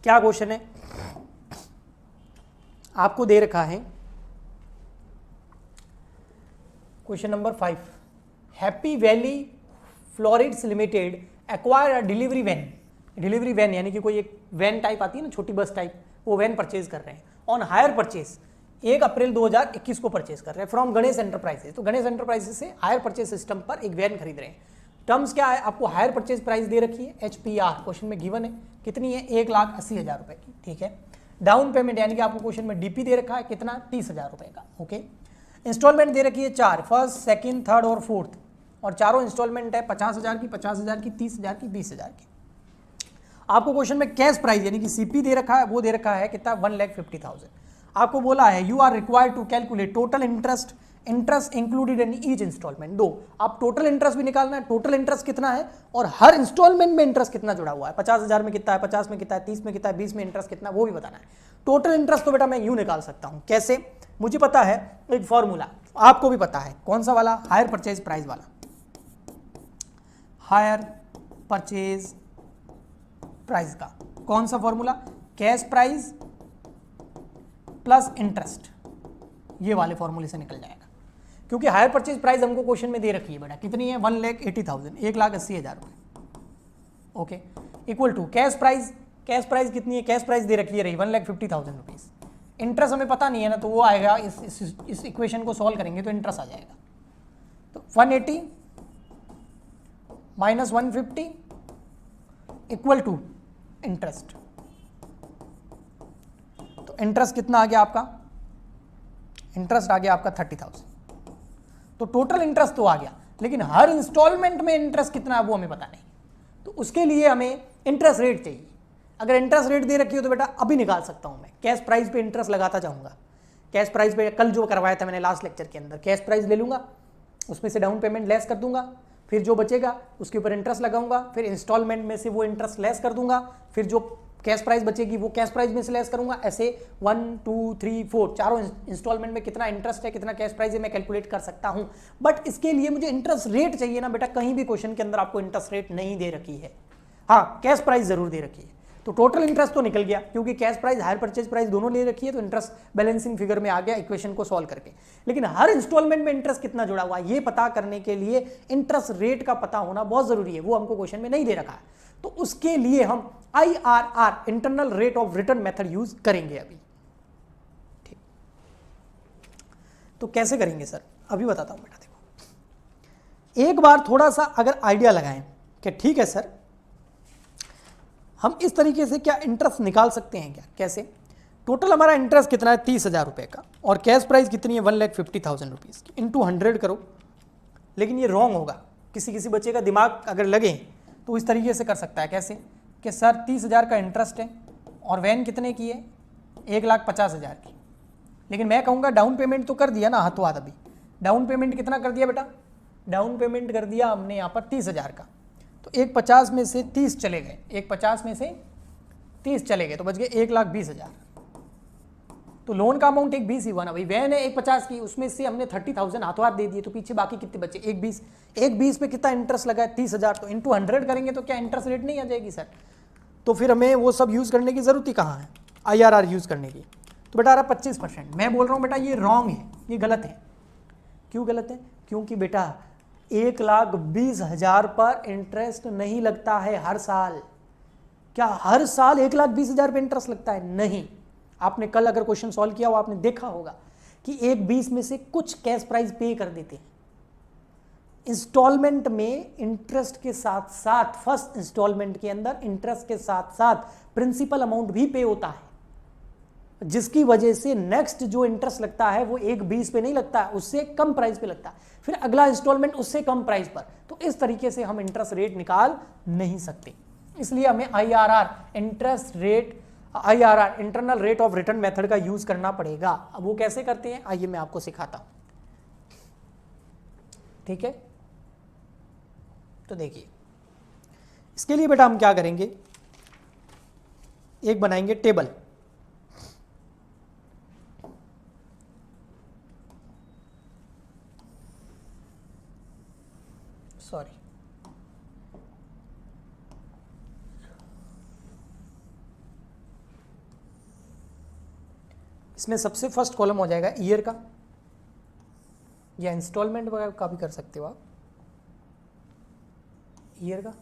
क्या क्वेश्चन है, आपको दे रखा है question number 5, happy valley florids limited acquire a delivery van, delivery van यानी कि कोई एक वैन टाइप आती है ना, छोटी बस टाइप, वो वैन परचेज कर रहे हैं ऑन हायर परचेज 1 अप्रैल 2021 को परचेज कर रहे हैं फ्रॉम गणेश एंटरप्राइजेस। तो गणेश एंटरप्राइजेस से हायर परचेज सिस्टम पर एक वैन खरीद रहे हैं। टर्म्स क्या है, आपको हायर परचेज प्राइस दे रखी है HPR, क्वेश्चन में गिवन है, कितनी है 1,80,000 रुपए की, ठीक है। डाउन पेमेंट यानी कि आपको क्वेश्चन में DP दे रखा है कितना 30,000 रुपए का, ओके। इंस्टॉलमेंट दे रखी है 4, फर्स्ट सेकंड थर्ड और फोर्थ, और चारों इंस्टॉलमेंट है 50,000 की, 50,000 की, 30,000 की, 20,000 की। आपको क्वेश्चन में कैश प्राइस यानी कि CP दे रखा है, वो दे रखा है कितना 1,50,000। आपको बोला है you are required to calculate total interest, interest included in each instalment. दो, आप टोटल इंटरेस्ट भी निकालना है, टोटल इंटरेस्ट कितना है और हर इंस्टॉलमेंट में इंटरेस्ट कितना जुड़ा हुआ है, 50,000 में कितना है, 50 में कितना है, 30 में कितना है, 20 में इंटरेस्ट कितना है, वो भी बताना है। टोटल इंटरेस्ट तो बेटा मैं यूं निकाल सकता हूं, कैसे, मुझे पता है एक फॉर्मूला, आपको भी पता है, कौन सा वाला, हायर परचेज प्राइस वाला, हायर परचेज प्राइस का कौन सा formula, cash price plus interest, ये वाले फॉर्मूले से निकल जाएगा। क्योंकि हायर परचेज प्राइस हमको क्वेश्चन में दे रखी है बेटा, कितनी है 1,80,000, 1,80,000 रुपए, okay, equal to cash price, cash price कितनी है, कैश प्राइस दे रखी है रही 1,50,000 रुपीज। इंटरेस्ट हमें पता नहीं है ना, तो वो आएगा, इस इक्वेशन को सॉल्व करेंगे तो इंटरेस्ट आ जाएगा। तो 180 माइनस 150 इक्वल टू इंटरेस्ट, तो इंटरेस्ट कितना आ गया आपका, इंटरेस्ट आ गया आपका 30,000। तो टोटल इंटरेस्ट तो आ गया, लेकिन हर इंस्टॉलमेंट में इंटरेस्ट कितना है वो हमें पता नहीं, तो उसके लिए हमें इंटरेस्ट रेट चाहिए। अगर इंटरेस्ट रेट दे रखी हो तो बेटा अभी निकाल सकता हूं मैं, कैश प्राइस पे इंटरेस्ट लगाता जाऊंगा। कैश प्राइस पे कल जो करवाया था मैंने लास्ट लेक्चर के अंदर, कैश प्राइस ले लूंगा, उसमें से डाउन पेमेंट लेस कर दूंगा, फिर जो बचेगा उसके ऊपर इंटरेस्ट लगाऊंगा, फिर इंस्टॉलमेंट में से वो इंटरेस्ट लेस कर दूंगा, फिर जो कैश प्राइस बचेगी वो कैश प्राइस में से लेस करूंगा, ऐसे 1 2 3 4 चारों इंस्टॉलमेंट में कितना इंटरेस्ट है कितना कैश प्राइस है मैं कैलकुलेट कर सकता हूं। बट इसके लिए मुझे इंटरेस्ट रेट चाहिए ना बेटा, कहीं भी क्वेश्चन के अंदर आपको इंटरेस्ट रेट नहीं दे रखी है, हाँ कैश प्राइस जरूर दे रखी है। तो टोटल इंटरेस्ट तो निकल गया, क्योंकि cash price hire purchase price दोनों ले रखी है, तो इंटरेस्ट बैलेंसिंग फिगर में आ गया इक्वेशन को सॉल्व करके। लेकिन हर इंस्टॉलमेंट में इंटरेस्ट कितना जुड़ा हुआ है ये पता करने के लिए इंटरेस्ट रेट का पता होना बहुत जरूरी है, वो हमको क्वेश्चन में नहीं दे रखा है। तो उसके लिए हम IRR internal rate of return method use करेंगे अभी, ठीक। तो कैसे करेंगे सर, अभी बताता हूं बेटा। देखो एक बार थोड़ा सा अगर आइडिया लगाएं कि ठीक है सर हम इस तरीके से क्या इंटरेस्ट निकाल सकते हैं क्या, कैसे, टोटल हमारा इंटरेस्ट कितना है 30,000 रुपए का, और कैश प्राइस कितनी है 1,50,000 रुपीज़ की, इंटू 100 करो। लेकिन ये रॉन्ग होगा, किसी किसी बच्चे का दिमाग अगर लगे तो इस तरीके से कर सकता है, कैसे कि सर 30,000 का इंटरेस्ट है और वैन कितने की है 1,50,000 की, लेकिन मैं कहूँगा डाउन पेमेंट तो कर दिया ना हाथों हाथ, अभी डाउन पेमेंट कितना कर दिया बेटा, डाउन पेमेंट कर दिया हमने यहाँ पर 30,000 का, तो 1,50,000 में से 30 चले गए, 1,50,000 में से 30 चले गए तो बच गए 1,20,000। तो लोन का अमाउंट 1,20,000 ही हुआ ना भाई, वैन है 1,50,000 की, उसमें से हमने 30,000 हाथों हाथ दे दिए, तो पीछे बाकी कितने बचे 1,20,000। 1,20,000 पे कितना इंटरेस्ट लगा है 30,000, तो इंटू 100 करेंगे तो क्या इंटरेस्ट रेट नहीं आ जाएगी सर। तो फिर हमें वो सब यूज़ करने की ज़रूरत ही कहाँ है, IRR यूज़ करने की। तो बेटा आ रहा 25%, मैं बोल रहा हूँ बेटा ये रॉन्ग है, ये गलत है। क्यों गलत है, क्योंकि बेटा 1,20,000 पर इंटरेस्ट नहीं लगता है हर साल। क्या हर साल 1,20,000 पे इंटरेस्ट लगता है, नहीं। आपने कल अगर क्वेश्चन सॉल्व किया हो आपने देखा होगा कि 1,20,000 में से कुछ कैश प्राइस पे कर देते हैं। इंस्टॉलमेंट में इंटरेस्ट के साथ साथ, फर्स्ट इंस्टॉलमेंट के अंदर इंटरेस्ट के साथ साथ प्रिंसिपल अमाउंट भी पे होता है, जिसकी वजह से नेक्स्ट जो इंटरेस्ट लगता है वो 1,20,000 पे नहीं लगता है, उससे कम प्राइस पे लगता है, फिर अगला इंस्टॉलमेंट उससे कम प्राइस पर। तो इस तरीके से हम इंटरेस्ट रेट निकाल नहीं सकते, इसलिए हमें IRR interest rate, IRR internal rate of return method का यूज करना पड़ेगा। अब वो कैसे करते हैं आइए मैं आपको सिखाता हूं, ठीक है। तो देखिए इसके लिए बेटा हम क्या करेंगे, एक बनाएंगे टेबल, सॉरी इसमें सबसे फर्स्ट कॉलम हो जाएगा ईयर का, या इंस्टॉलमेंट वगैरह का भी कर सकते हो आप, ईयर का।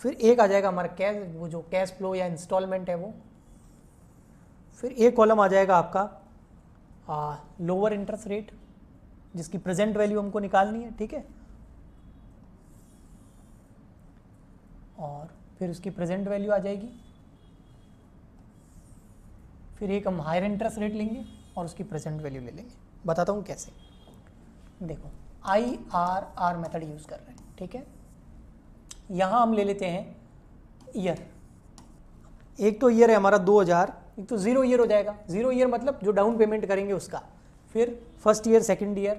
फिर एक आ जाएगा हमारा कैश, वो जो कैश फ्लो या इंस्टॉलमेंट है वो। फिर एक कॉलम आ जाएगा आपका लोअर इंटरेस्ट रेट, जिसकी प्रेजेंट वैल्यू हमको निकालनी है, ठीक है। और फिर उसकी प्रेजेंट वैल्यू आ जाएगी। फिर एक हम हायर इंटरेस्ट रेट लेंगे और उसकी प्रेजेंट वैल्यू ले लेंगे। बताता हूँ कैसे। देखो IRR मेथड यूज़ कर रहे हैं, ठीक है। यहाँ हम ले लेते हैं ईयर। एक तो ईयर है हमारा 2000, एक तो 0 ईयर हो जाएगा। 0 ईयर मतलब जो डाउन पेमेंट करेंगे उसका। फिर first year, second year,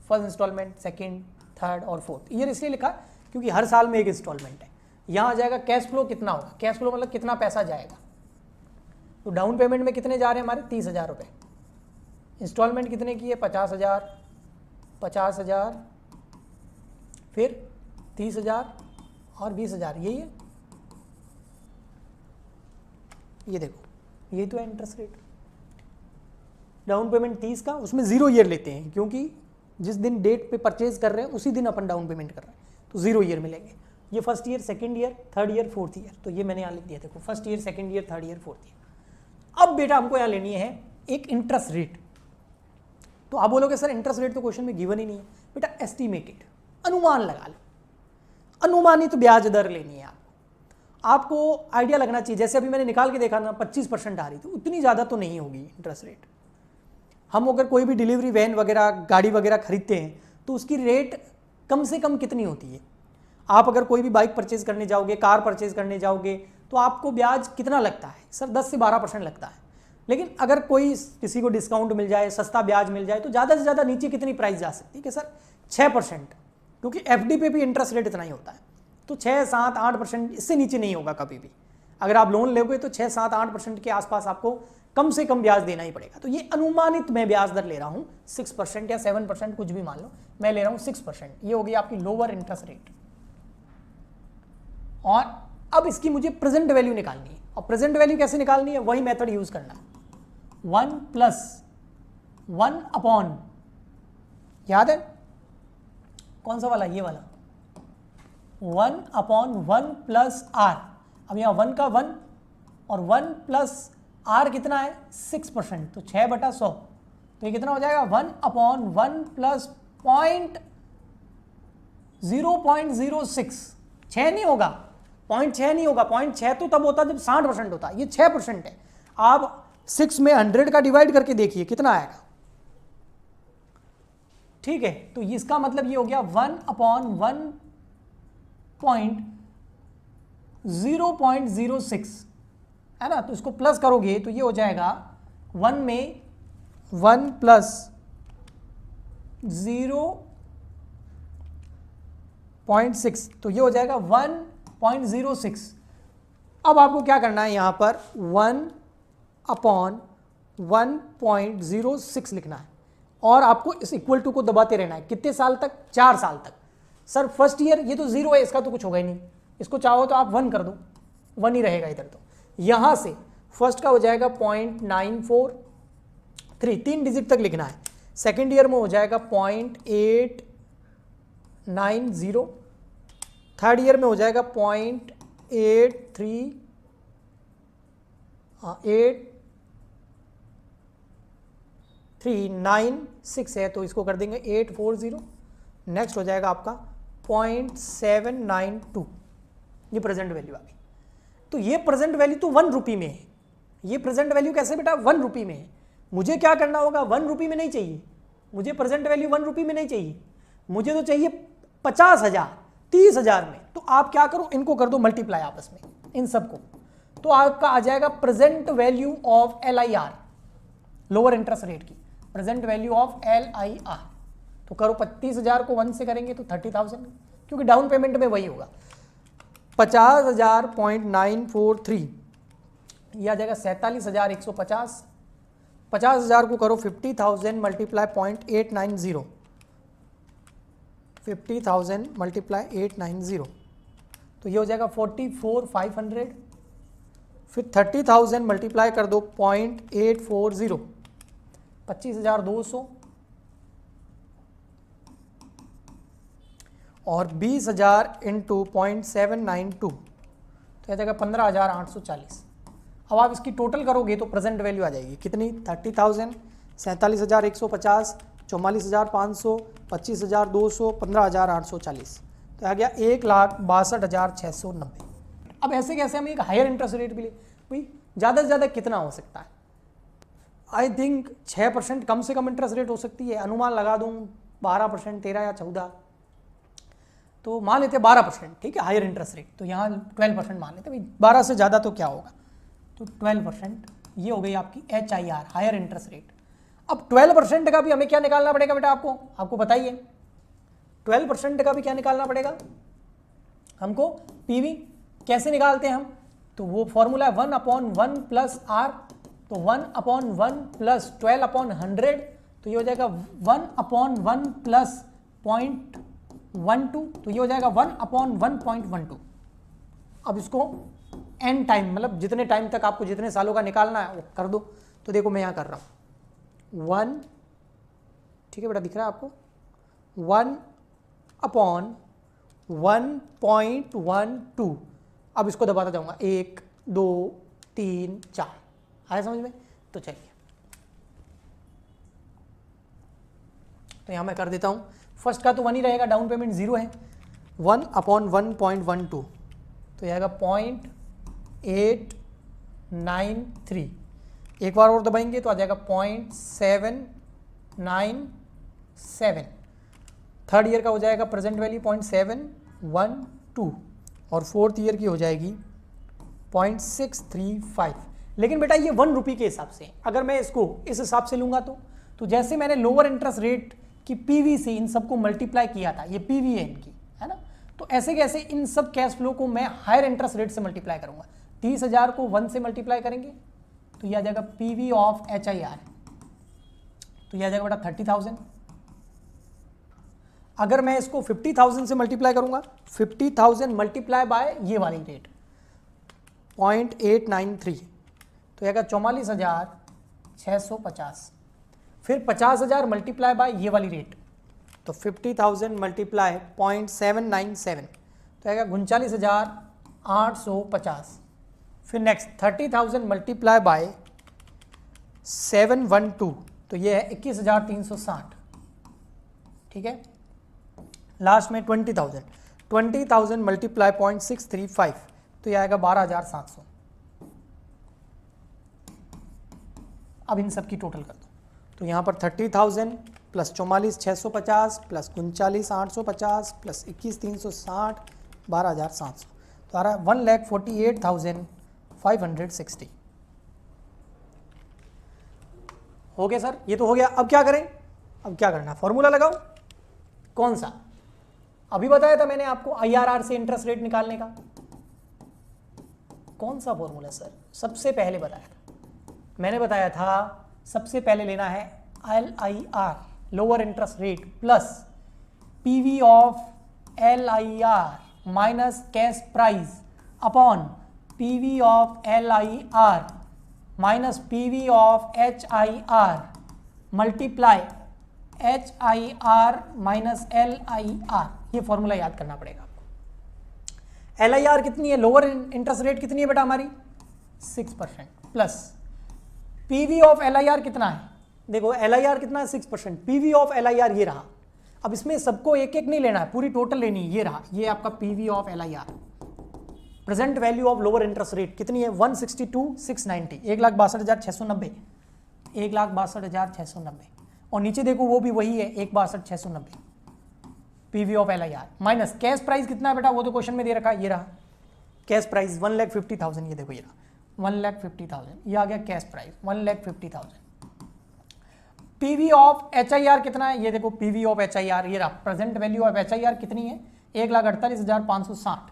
first instalment, second, third और फोर्थ ईयर इसलिए लिखा क्योंकि हर साल में एक इंस्टॉलमेंट है। यहाँ आ जाएगा कैश फ्लो कितना होगा, कैश फ्लो मतलब कितना पैसा जाएगा। तो डाउन पेमेंट में कितने जा रहे हैं हमारे 30,000 रुपये, इंस्टॉलमेंट कितने की है 50,000, 50,000, फिर 30,000 और 20,000, यही है। ये देखो यही तो है इंटरेस्ट रेट। डाउन पेमेंट 30 का, उसमें 0 ईयर लेते हैं क्योंकि जिस दिन डेट पे परचेज कर रहे हैं उसी दिन अपन डाउन पेमेंट कर रहे हैं, तो 0 ईयर मिलेंगे। ये first year, second year, third year, fourth year, तो ये मैंने यहाँ लिख दिया। देखो first year, second year, third year, fourth year. अब बेटा हमको यहाँ लेनी है एक इंटरेस्ट रेट। तो आप बोलोगे सर इंटरेस्ट रेट तो क्वेश्चन में गिवन ही नहीं है। बेटा एस्टिमेटेड, अनुमान लगा लो, अनुमानित ब्याज दर लेनी है आपको आइडिया लगना चाहिए। जैसे अभी मैंने निकाल के देखा ना 25% आ रही, तो उतनी ज़्यादा तो नहीं होगी इंटरेस्ट रेट। हम अगर कोई भी डिलीवरी वैन वगैरह, गाड़ी वगैरह खरीदते हैं तो उसकी रेट कम से कम कितनी होती है। आप अगर कोई भी बाइक परचेज करने जाओगे, कार परचेज करने जाओगे, तो आपको ब्याज कितना लगता है सर, 10 से 12% लगता है। लेकिन अगर कोई किसी को डिस्काउंट मिल जाए, सस्ता ब्याज मिल जाए, तो ज़्यादा से ज़्यादा नीचे कितनी प्राइस जा सकती है कि सर 6%, क्योंकि FD पे भी इंटरेस्ट रेट इतना ही होता है। तो 6, 7, 8%, इससे नीचे नहीं होगा कभी भी। अगर आप लोन लोगे तो 6, 7, 8% के आसपास आपको कम से कम ब्याज देना ही पड़ेगा। तो ये अनुमानित मैं ब्याज दर ले रहा हूँ 6% या 7%, कुछ भी मान लो, मैं ले रहा हूँ 6%। ये होगी आपकी लोअर इंटरेस्ट रेट। और अब इसकी मुझे प्रेजेंट वैल्यू निकालनी है। और प्रेजेंट वैल्यू कैसे निकालनी है, वही मेथड यूज करना है, 1+1 अपॉन, याद है कौन सा वाला, ये वाला 1/1 प्लस R। अब यहाँ 1 का 1 और 1 प्लस R कितना है 6%, तो 6/100। तो ये कितना हो जाएगा 1/1 प्लस 0.06। 6 नहीं होगा, 0.6 नहीं होगा, 0.6 तो तब होता जब 60% होता, ये 6% है। आप 6 में 100 का डिवाइड करके देखिए कितना आएगा, ठीक है। तो इसका मतलब ये हो गया 1/1.006 है ना। तो इसको प्लस करोगे तो ये हो जाएगा 1 में 1 प्लस 0.6, तो ये हो जाएगा 1.06। अब आपको क्या करना है, यहाँ पर 1/1.06 लिखना है और आपको इस इक्वल टू को दबाते रहना है। कितने साल तक, 4 साल तक। सर फर्स्ट ईयर ये तो 0 है, इसका तो कुछ होगा ही नहीं, इसको चाहो तो आप 1 कर दो, 1 ही रहेगा इधर। तो यहाँ से फर्स्ट का हो जाएगा 0.943, 3 डिजिट तक लिखना है। सेकेंड ईयर में हो जाएगा 0.890, थर्ड ईयर में हो जाएगा 0.8396 है, तो इसको कर देंगे 840। नेक्स्ट हो जाएगा आपका 0.792, ये प्रेजेंट वैल्यू आ गई। तो ये प्रेजेंट वैल्यू तो 1 रुपये में है। ये प्रेजेंट वैल्यू कैसे बेटा 1 रुपये में है। मुझे क्या करना होगा, 1 रुपये में नहीं चाहिए मुझे, प्रेजेंट वैल्यू 1 रुपये में नहीं चाहिए मुझे, तो चाहिए 50,000, 30,000 में। तो आप क्या करो, इनको कर दो मल्टीप्लाई आपस में, इन सबको। तो आपका आ जाएगा present value of LIR, lower interest rate की प्रेजेंट वैल्यू ऑफ LIR। तो करो 35,000 को 1 से करेंगे तो 30,000, क्योंकि डाउन पेमेंट में वही होगा। 50,000.943, यह आ जाएगा 47,150। 50,000 को करो 50,000 मल्टीप्लाई 0.890, 50,000 मल्टीप्लाई 890, तो ये हो जाएगा 44,500। फिर 30,000 मल्टीप्लाई कर दो 0.840, 25,200 और 20,000 इंटू 0.792 तो आ जाएगा 15,840। अब आप इसकी टोटल करोगे तो प्रेजेंट वैल्यू आ जाएगी कितनी, 30,000, 47,150, 44,500, 25,200, 15,840, तो आ गया 1,62,690। अब ऐसे कैसे हम एक हायर इंटरेस्ट रेट भी ले, भाई ज़्यादा से ज़्यादा कितना हो सकता है, आई थिंक 6% कम से कम इंटरेस्ट रेट हो सकती है, अनुमान लगा दूँ 12%, 13 या 14, तो मान लेते हैं 12%, ठीक है हायर इंटरेस्ट रेट, तो यहाँ 12% मान लेते हैं, भाई 12 से ज़्यादा तो क्या होगा, तो 12% ये हो गई आपकी HIR हायर इंटरेस्ट रेट। अब 12% का भी हमें क्या निकालना पड़ेगा बेटा, आपको बताइए 12% का भी क्या निकालना पड़ेगा हमको, PV कैसे निकालते हैं हम, तो वो फॉर्मूला है 1/1 प्लस R, तो 1/1 प्लस 12/100, तो ये हो जाएगा 1/1 प्लस 0.12, तो ये हो जाएगा 1/1.12। अब इसको n टाइम मतलब जितने टाइम तक आपको जितने सालों का निकालना है वो कर दो, तो देखो मैं यहाँ कर रहा हूँ 1, ठीक है बेटा दिख रहा है आपको, 1/1.12, अब इसको दबाता जाऊँगा 1 2 3 4, आया समझ में, तो चलिए तो यहाँ मैं कर देता हूँ, फर्स्ट का तो 1 ही रहेगा, डाउन पेमेंट 0 है, 1/1.12 तो ये आएगा 0.893, एक बार और दबाएंगे तो आ जाएगा 0.797, थर्ड ईयर का हो जाएगा प्रेजेंट वैल्यू 0.712 और फोर्थ ईयर की हो जाएगी 0.635। लेकिन बेटा ये 1 रुपये के हिसाब से, अगर मैं इसको इस हिसाब से लूँगा तो जैसे मैंने लोअर इंटरेस्ट रेट की PV से इन सबको मल्टीप्लाई किया था, ये PV है इनकी, है ना, तो ऐसे कैसे इन सब कैश फ्लो को मैं हायर इंटरेस्ट रेट से मल्टीप्लाई करूँगा, 30,000 को 1 से मल्टीप्लाई करेंगे तो यह आ जाएगा PV ऑफ HIR, तो यह आ जाएगा बेटा 30,000। अगर मैं इसको 50,000 से मल्टीप्लाई करूंगा, 50,000 मल्टीप्लाई बाय ये वाली रेट 0.893 तो आएगा 44,650, फिर 50,000 मल्टीप्लाई बाय ये वाली रेट तो 50,000 मल्टीप्लाई 0.797 तो आएगा 39,850, फिर नेक्स्ट 30,000 मल्टीप्लाई बाय 712 तो ये है 21,360, ठीक है, लास्ट में 20,000 मल्टीप्लाई 0.635 तो ये आएगा 12,700। अब इन सब की टोटल कर दो, तो यहाँ पर 30,000 प्लस 44,650 प्लस 39,850 प्लस 21,360 12,700 तो आ रहा है 1,48,560। हो गया सर, ये तो हो गया। अब क्या करें, अब क्या करना, फॉर्मूला लगाओ, कौन सा, अभी बताया था मैंने आपको IRR से इंटरेस्ट रेट निकालने का, कौन सा फॉर्मूला सर, सबसे पहले बताया था मैंने, बताया था सबसे पहले लेना है LIR lower interest rate plus PV of LIR minus cash price upon PV of LIR minus PV of HIR multiply HIR minus LIR, ये फॉर्मूला याद करना पड़ेगा आपको। LIR कितनी है, लोअर इंटरेस्ट रेट कितनी है बेटा हमारी 6% प्लस PV ऑफ LIR कितना है, देखो LIR कितना है 6%, PV ऑफ LIR ये रहा। अब इसमें सबको एक एक नहीं लेना है, पूरी टोटल लेनी है, ये रहा, ये आपका PV of LIR present value of lower interest rate कितनी है 162,690, 1,62,690, 1,62,690 और नीचे देखो वो भी वही है 1,62,690 PV of LIR minus cash price कितना है बेटा, वो तो क्वेश्चन में दे रखा है, ये रहा कैश प्राइस 1,50,000, ये देखो ये रहा 1,50,000, ये आ गया cash price 1,50,000। PV of HIR कितना है, ये देखो PV ऑफ HIR ये रहा, प्रेजेंट वैल्यू ऑफ HIR कितनी है 1,48,560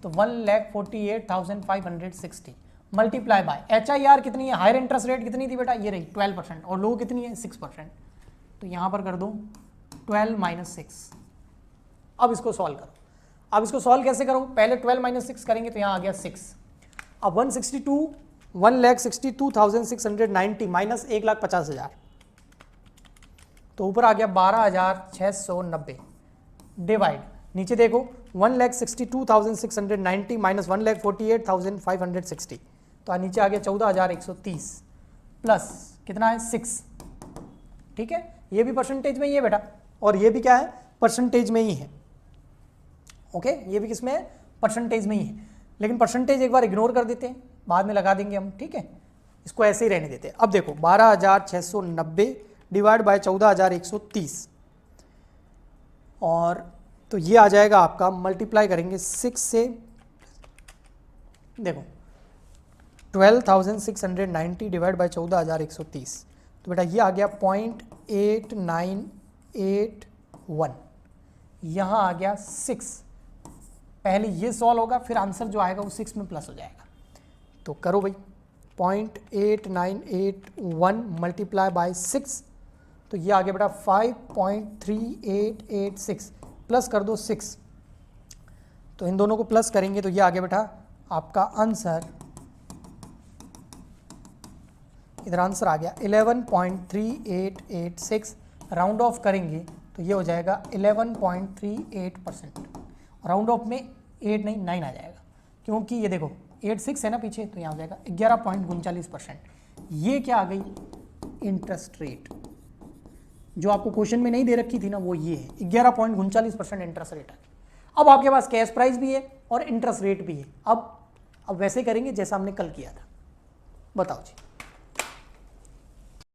तो 1,48,560 मल्टीप्लाई बाय HIR कितनी है, हायर इंटरेस्ट रेट कितनी थी बेटा, ये रही 12% और लो कितनी है 6%, तो यहाँ पर कर दो 12 माइनस 6। अब इसको सॉल्व करो, अब इसको सॉल्व कैसे करो, पहले 12 माइनस 6 करेंगे तो यहाँ आ गया 6, अब 1,62,690 माइनस 1,50,000 तो ऊपर आ गया 12,690 डिवाइड, नीचे देखो 1,62,690 माइनस 1,48,560, तो नीचे आ गया 14,130 प्लस कितना है 6। ठीक है, ये भी परसेंटेज में ही है बेटा, और ये भी क्या है परसेंटेज में ही है। ओके, ये भी किसमें है परसेंटेज में ही है, लेकिन परसेंटेज एक बार इग्नोर कर देते हैं, बाद में लगा देंगे हम। ठीक है, इसको ऐसे ही रहने देते हैं। अब देखो 12,690 डिवाइड बाय 14,130, और तो ये आ जाएगा आपका, मल्टीप्लाई करेंगे 6 से, देखो 12,690 डिवाइड बाय 14,130, तो बेटा ये आ गया 0.8981, यहाँ आ गया 6। पहले ये सॉल्व होगा, फिर आंसर जो आएगा वो 6 में प्लस हो जाएगा। तो करो भाई, 0.8981 मल्टीप्लाई बाय 6, तो ये आ गया बेटा 5.3886, प्लस कर दो 6, तो इन दोनों को प्लस करेंगे तो ये आ गया बेटा आपका आंसर, इधर आंसर आ गया 11.3886, राउंड ऑफ करेंगे तो ये हो जाएगा 11.38%। राउंड ऑफ में 8 नहीं 9 आ जाएगा, क्योंकि ये देखो 86 है ना पीछे, तो यहाँ हो जाएगा 11.39%। ये क्या आ गई इंटरेस्ट रेट, जो आपको क्वेश्चन में नहीं दे रखी थी ना, वो ये है 11.39% इंटरेस्ट रेट है। अब आपके पास कैश प्राइस भी है और इंटरेस्ट रेट भी है। अब वैसे करेंगे जैसा हमने कल किया था। बताओ जी।